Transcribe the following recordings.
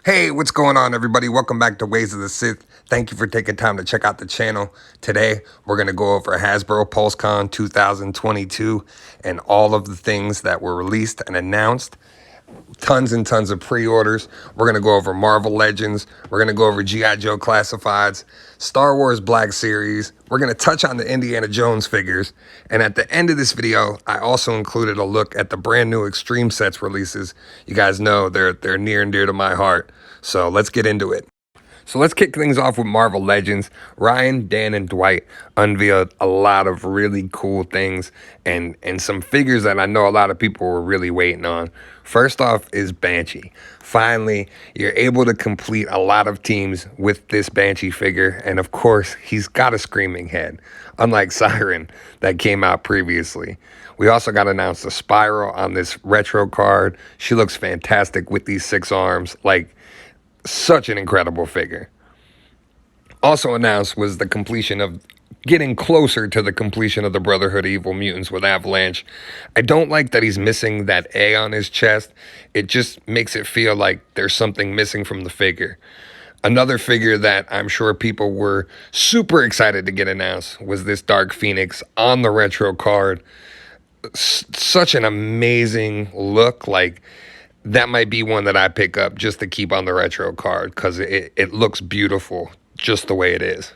Hey, what's going on, everybody? Welcome back to Ways of the Sith. Thank you for taking time to check out the channel. Today, we're going to go over Hasbro PulseCon 2022 and all of the things that were released and announced. Tons and tons of pre-orders. We're going to go over Marvel Legends. We're going to go over GIJoe Classifieds, Star Wars Black Series. We're going to touch on the Indiana Jones figures. And at the end of this video, I also included a look at the brand new Extreme Sets releases. You guys know they're near and dear to my heart. So let's get into it. So let's kick things off with Marvel Legends. Ryan, Dan, and Dwight unveiled a lot of really cool things and some figures that I know a lot of people were really waiting on. First off is Banshee. Finally, you're able to complete a lot of teams with this Banshee figure, and of course, he's got a screaming head, unlike Siren that came out previously. We also got announced a Spiral on this retro card. She looks fantastic with these 6 arms. Like, such an incredible figure. Also announced was the completion of getting closer to the completion of the Brotherhood of Evil Mutants with Avalanche. I don't like that he's missing that A on his chest. It just makes it feel like there's something missing from the figure. Another figure that I'm sure people were super excited to get announced was this Dark Phoenix on the retro card. Such an amazing look. Like, that might be one that I pick up just to keep on the retro card because it looks beautiful just the way it is.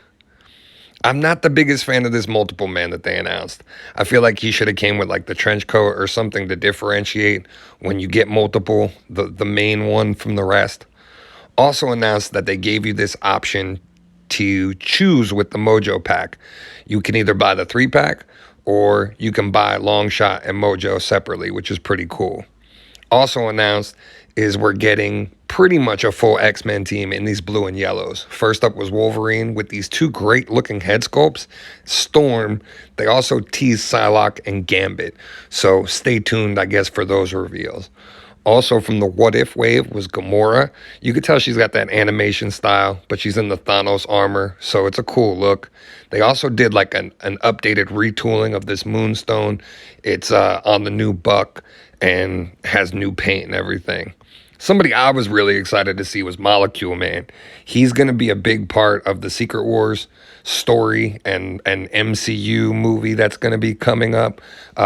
I'm not the biggest fan of this multiple man that they announced. I feel like he should have came with like the trench coat or something to differentiate when you get multiple, the main one from the rest. Also announced that they gave you this option to choose with the Mojo pack. You can either buy the 3-pack or you can buy Long Shot and Mojo separately, which is pretty cool. Also announced is we're getting pretty much a full X-Men team in these blue and yellows. First up was Wolverine with these 2 great looking head sculpts. Storm. They also teased Psylocke and Gambit. So stay tuned, I guess, for those reveals. Also from the What If wave was Gamora. You could tell she's got that animation style, but she's in the Thanos armor, so it's a cool look. They also did like an updated retooling of this Moonstone. It's on the new Buck and has new paint and everything. Somebody I was really excited to see was Molecule Man. He's going to be a big part of the Secret Wars story and an MCU movie that's going to be coming up.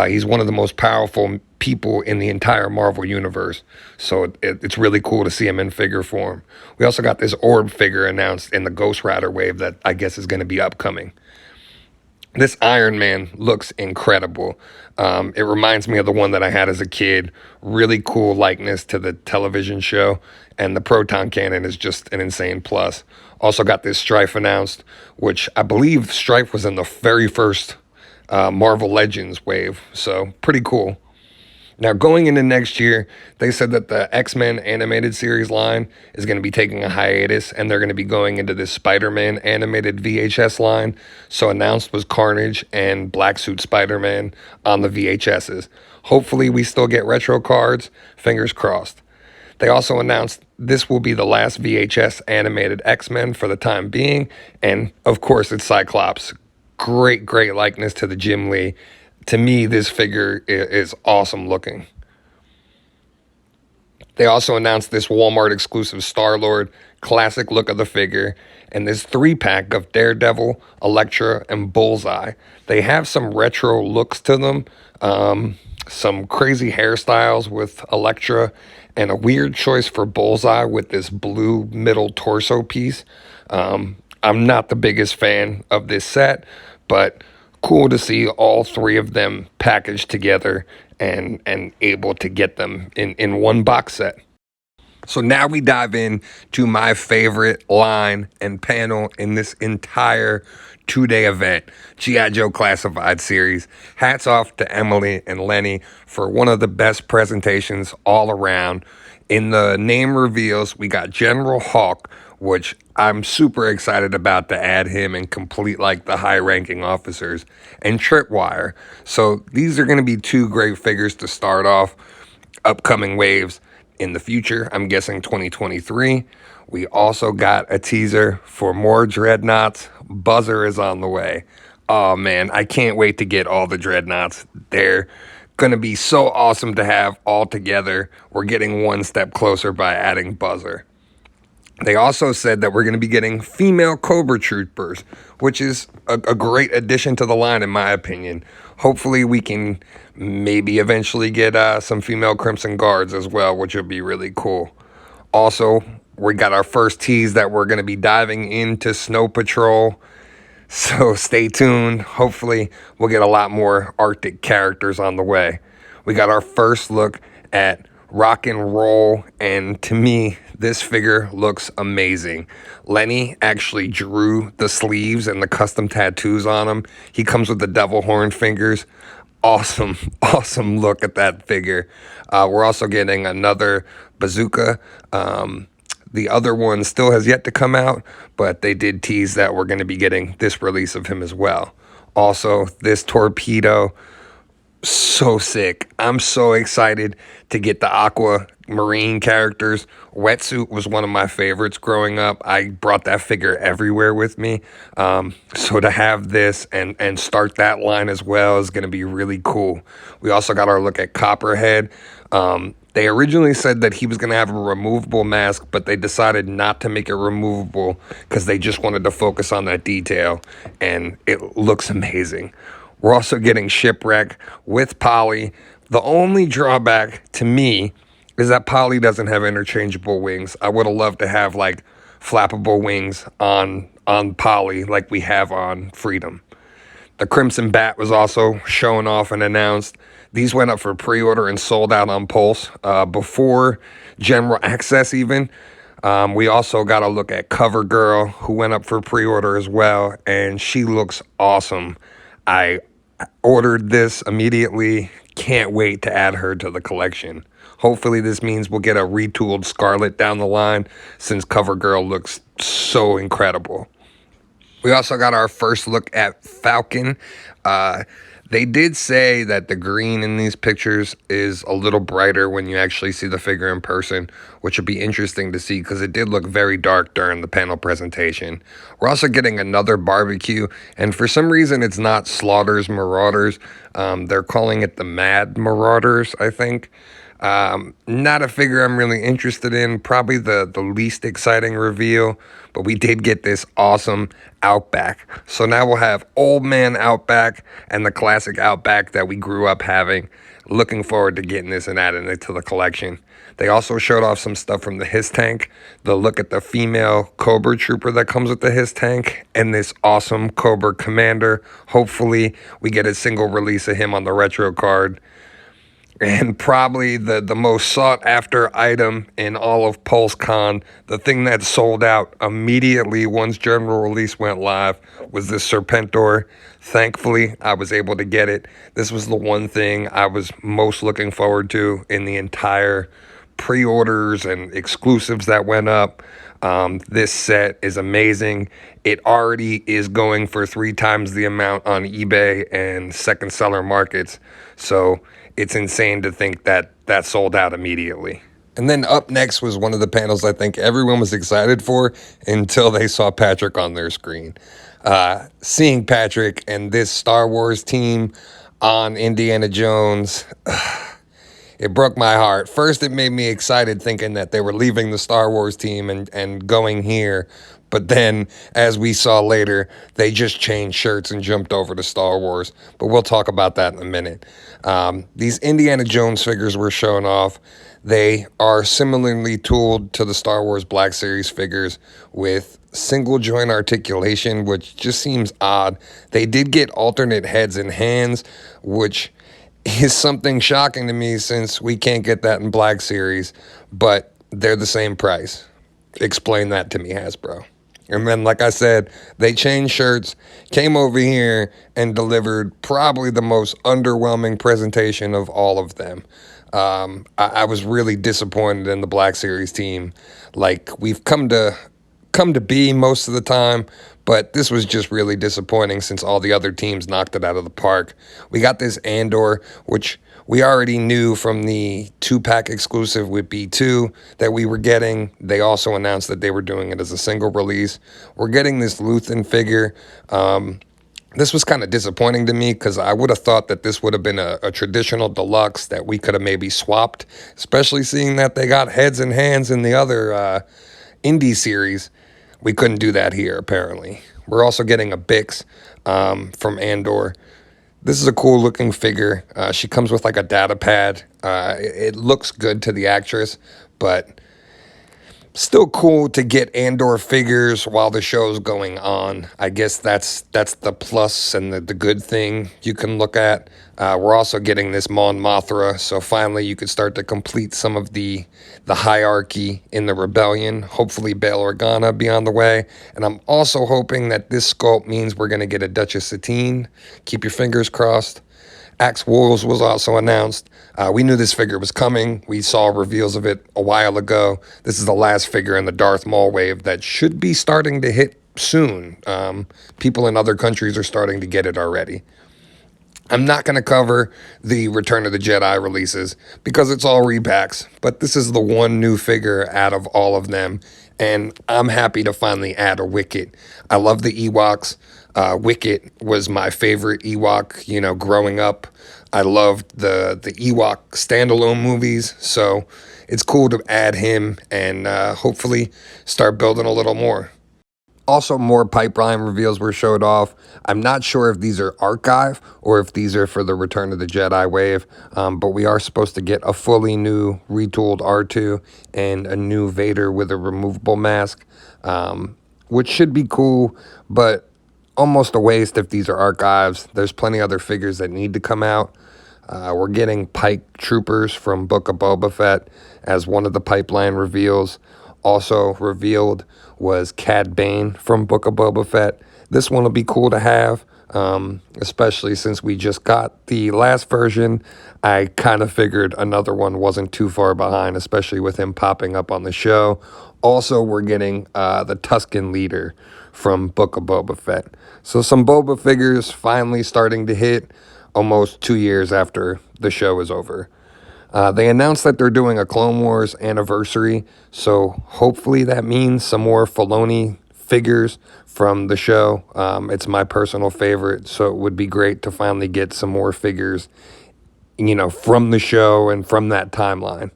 He's one of the most powerful people in the entire Marvel universe. So it's really cool to see him in figure form. We also got this Orb figure announced in the Ghost Rider wave that I guess is going to be upcoming. This Iron Man looks incredible. It reminds me of the one that I had as a kid. Really cool likeness to the television show. And the Proton Cannon is just an insane plus. Also got this Strife announced, which I believe Strife was in the very first Marvel Legends wave. So pretty cool. Now, going into next year, they said that the X-Men animated series line is going to be taking a hiatus, and they're going to be going into this Spider-Man animated VHS line. So announced was Carnage and Black Suit Spider-Man on the VHSs. Hopefully, we still get retro cards. Fingers crossed. They also announced this will be the last VHS animated X-Men for the time being. And, of course, it's Cyclops. Great likeness to the Jim Lee. To me, this figure is awesome looking. They also announced this Walmart exclusive Star-Lord, classic look of the figure, and this 3-pack of Daredevil, Elektra, and Bullseye. They have some retro looks to them, some crazy hairstyles with Elektra, and a weird choice for Bullseye with this blue middle torso piece. I'm not the biggest fan of this set, but cool to see all 3 of them packaged together and able to get them in one box set. So now we dive in to my favorite line and panel in this entire 2-day event, GIJoe Classified series. Hats off to Emily and Lenny for one of the best presentations all around. In the name reveals, we got General Hawk, which I'm super excited about to add him and complete like the high-ranking officers, and Tripwire. So these are going to be 2 great figures to start off upcoming waves in the future. I'm guessing 2023. We also got a teaser for more Dreadnoughts. Buzzer is on the way. Oh man, I can't wait to get all the Dreadnoughts. They're going to be so awesome to have all together. We're getting one step closer by adding Buzzer. They also said that we're going to be getting female Cobra Troopers, which is a great addition to the line, in my opinion. Hopefully, we can maybe eventually get some female Crimson Guards as well, which would be really cool. Also, we got our first tease that we're going to be diving into Snow Patrol. So stay tuned. Hopefully, we'll get a lot more Arctic characters on the way. We got our first look at Rock and Roll, and to me, this figure looks amazing. Lenny actually drew the sleeves and the custom tattoos on him. He comes with the devil horn fingers. Awesome, awesome look at that figure. We're also getting another bazooka. The other one still has yet to come out, but they did tease that we're going to be getting this release of him as well. Also, this torpedo, so sick. I'm so excited to get the aquamarine characters. Wetsuit was one of my favorites growing up. I brought that figure everywhere with me. So to have this and start that line as well is going to be really cool. We also got our look at Copperhead. They originally said that he was going to have a removable mask, but they decided not to make it removable because they just wanted to focus on that detail, and it looks amazing. We're also getting Shipwreck with Polly. The only drawback to me is that Polly doesn't have interchangeable wings. I would have loved to have like flappable wings on Polly like we have on Freedom. The Crimson Bat was also shown off and announced. These went up for pre-order and sold out on Pulse before general access even. We also got a look at Cover Girl, who went up for pre-order as well, and she looks awesome. I ordered this immediately. Can't wait to add her to the collection. Hopefully this means we'll get a retooled Scarlet down the line, since Cover Girl looks so incredible. We also got our first look at Falcon. They did say that the green in these pictures is a little brighter when you actually see the figure in person, which would be interesting to see because it did look very dark during the panel presentation. We're also getting another barbecue, and for some reason it's not Slaughter's Marauders. They're calling it the Mad Marauders, I think. Not a figure I'm really interested in, probably the least exciting reveal, but we did get this awesome Outback. So now we'll have Old Man Outback and the classic Outback that we grew up having. Looking forward to getting this and adding it to the collection. They also showed off some stuff from the Hiss Tank, the look at the female Cobra Trooper that comes with the Hiss Tank, and this awesome Cobra Commander. Hopefully we get a single release of him on the retro card. And probably the most sought after item in all of PulseCon, the thing that sold out immediately once general release went live, was this Serpentor. Thankfully, I was able to get it. This was the one thing I was most looking forward to in the entire pre-orders and exclusives that went up. This set is amazing. It already is going for 3 times the amount on eBay and second seller markets. So it's insane to think that that sold out immediately. And then up next was one of the panels I think everyone was excited for until they saw Patrick on their screen. Seeing Patrick and this Star Wars team on Indiana Jones, it broke my heart. First, it made me excited thinking that they were leaving the Star Wars team and going here. But then, as we saw later, they just changed shirts and jumped over to Star Wars. But we'll talk about that in a minute. These Indiana Jones figures were shown off. They are similarly tooled to the Star Wars Black Series figures with single joint articulation, which just seems odd. They did get alternate heads and hands, which is something shocking to me since we can't get that in Black Series, but they're the same price. Explain that to me, Hasbro. And then, like I said, they changed shirts, came over here, and delivered probably the most underwhelming presentation of all of them. I was really disappointed in the Black Series team. Like, we've come to be most of the time, but this was just really disappointing since all the other teams knocked it out of the park. We got this Andor, which we already knew from the 2-pack exclusive with B2 that we were getting. They also announced that they were doing it as a single release. We're getting this Luthen figure. This was kind of disappointing to me because I would have thought that this would have been a traditional deluxe that we could have maybe swapped, especially seeing that they got heads and hands in the other indie series, we couldn't do that here, apparently. We're also getting a Bix from Andor. This is a cool looking figure. She comes with like a data pad. It looks good to the actress, but still cool to get Andor figures while the show's going on. I guess that's the plus and the good thing you can look at. We're also getting this Mon Mothra, so finally you could start to complete some of the hierarchy in the rebellion. Hopefully Bail Organa be on the way, and I'm also hoping that this sculpt means we're going to get a Duchess Satine. Keep your fingers crossed. Axe Wolves was also announced. We knew this figure was coming. We saw reveals of it a while ago. This is the last figure in the Darth Maul wave that should be starting to hit soon. People in other countries are starting to get it already. I'm not going to cover the Return of the Jedi releases because it's all repacks, but this is the one new figure out of all of them, and I'm happy to finally add a Wicket. I love the Ewoks. Wicket was my favorite Ewok, growing up. I loved the Ewok standalone movies, so it's cool to add him and hopefully start building a little more. Also, more pipeline reveals were showed off. I'm not sure if these are archive or if these are for the Return of the Jedi wave, but we are supposed to get a fully new retooled R2 and a new Vader with a removable mask, which should be cool, but almost a waste if these are archives. There's plenty other figures that need to come out. We're getting Pike Troopers from Book of Boba Fett as one of the pipeline reveals. Also revealed was Cad Bane from Book of Boba Fett. This one will be cool to have, especially since we just got the last version. I kind of figured another one wasn't too far behind, especially with him popping up on the show. Also, we're getting the Tusken Leader from Book of Boba Fett. So some Boba figures finally starting to hit almost 2 years after the show is over. They announced that they're doing a Clone Wars anniversary, so hopefully that means some more Filoni figures from the show. It's my personal favorite, so it would be great to finally get some more figures, from the show and from that timeline.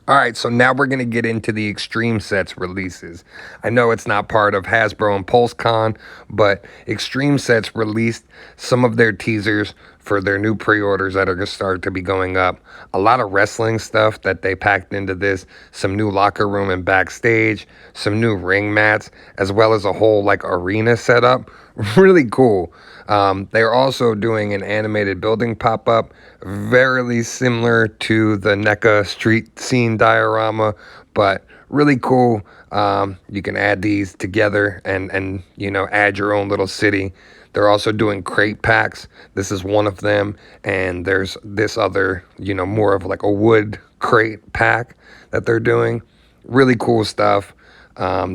All right, so now we're going to get into the Extreme Sets releases. I know it's not part of Hasbro and PulseCon, but Extreme Sets released some of their teasers for their new pre-orders that are going to start to be going up. A lot of wrestling stuff that they packed into this, some new locker room and backstage, some new ring mats, as well as a whole arena setup. Really cool. They're also doing an animated building pop-up, very similar to the NECA street scene diorama, but really cool. You can add these together and add your own little city. They're also doing crate packs. This is one of them, and there's this other, more of a wood crate pack that they're doing. Really cool stuff.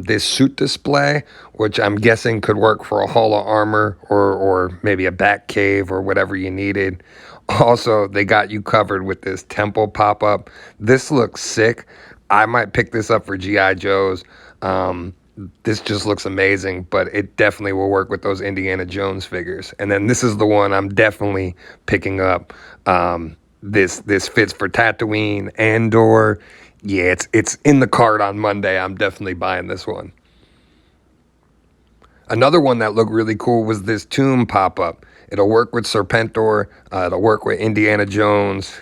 This suit display, which I'm guessing could work for a Hall of Armor or maybe a Bat Cave or whatever you needed. Also, they got you covered with this temple pop-up. This looks sick. I might pick this up for GIJoes. This just looks amazing, but it definitely will work with those Indiana Jones figures. And then this is the one I'm definitely picking up. This fits for Tatooine, Andor. Yeah, it's in the cart on Monday. I'm definitely buying this one. Another one that looked really cool was this tomb pop-up. It'll work with Serpentor. It'll work with Indiana Jones.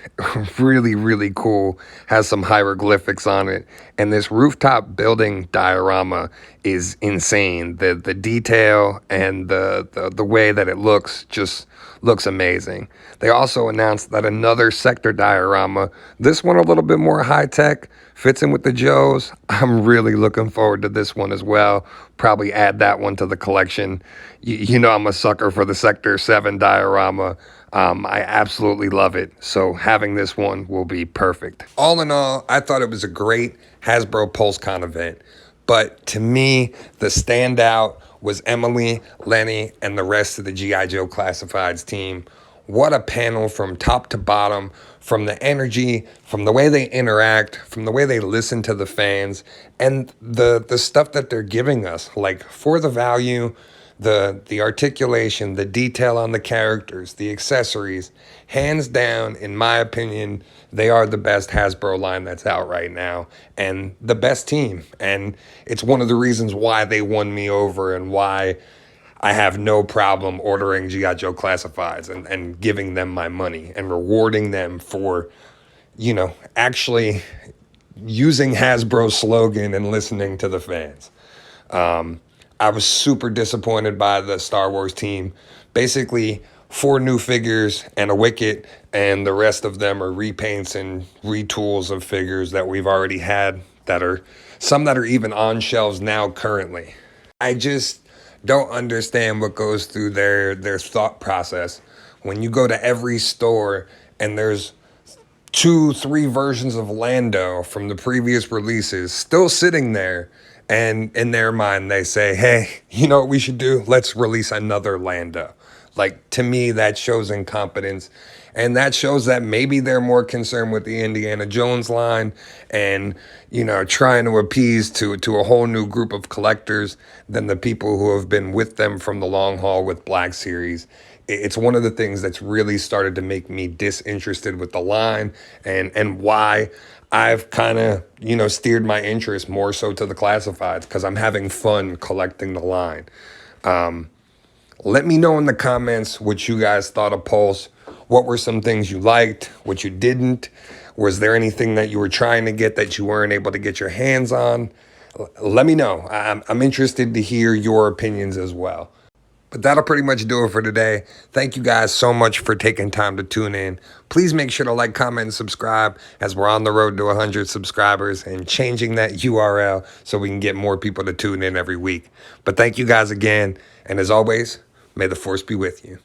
Really, really cool. Has some hieroglyphics on it. And this rooftop building diorama is insane. The detail and the way that it looks just looks amazing. They also announced that another sector diorama, this one a little bit more high-tech, fits in with the Joes. I'm really looking forward to this one as well. Probably add that one to the collection. I'm a sucker for the Sector 7 diorama. I absolutely love it. So having this one will be perfect. All in all, I thought it was a great Hasbro PulseCon event. But to me, the standout was Emily, Lenny, and the rest of the G.I. Joe Classifieds team. What a panel from top to bottom, from the energy, from the way they interact, from the way they listen to the fans, and the stuff that they're giving us. For the value, the articulation, the detail on the characters, the accessories, hands down, in my opinion, they are the best Hasbro line that's out right now and the best team. And it's one of the reasons why they won me over and why I have no problem ordering GIJoe classifieds and giving them my money and rewarding them for, actually using Hasbro's slogan and listening to the fans. I was super disappointed by the Star Wars team. Basically, 4 new figures and a Wicket, and the rest of them are repaints and retools of figures that we've already had that are some that are even on shelves now currently. I just don't understand what goes through their thought process when you go to every store and there's 2, 3 versions of Lando from the previous releases still sitting there. And in their mind, they say, hey, you know what we should do? Let's release another Lando. Like, to me, that shows incompetence. And that shows that maybe they're more concerned with the Indiana Jones line and, trying to appease to a whole new group of collectors than the people who have been with them from the long haul with Black Series. It's one of the things that's really started to make me disinterested with the line and why I've kind of, steered my interest more so to the classifieds because I'm having fun collecting the line. Let me know in the comments what you guys thought of Pulse. What were some things you liked, what you didn't? Was there anything that you were trying to get that you weren't able to get your hands on? Let me know. I'm interested to hear your opinions as well. But that'll pretty much do it for today. Thank you guys so much for taking time to tune in. Please make sure to like, comment, and subscribe as we're on the road to 100 subscribers and changing that URL so we can get more people to tune in every week. But thank you guys again. And as always, may the force be with you.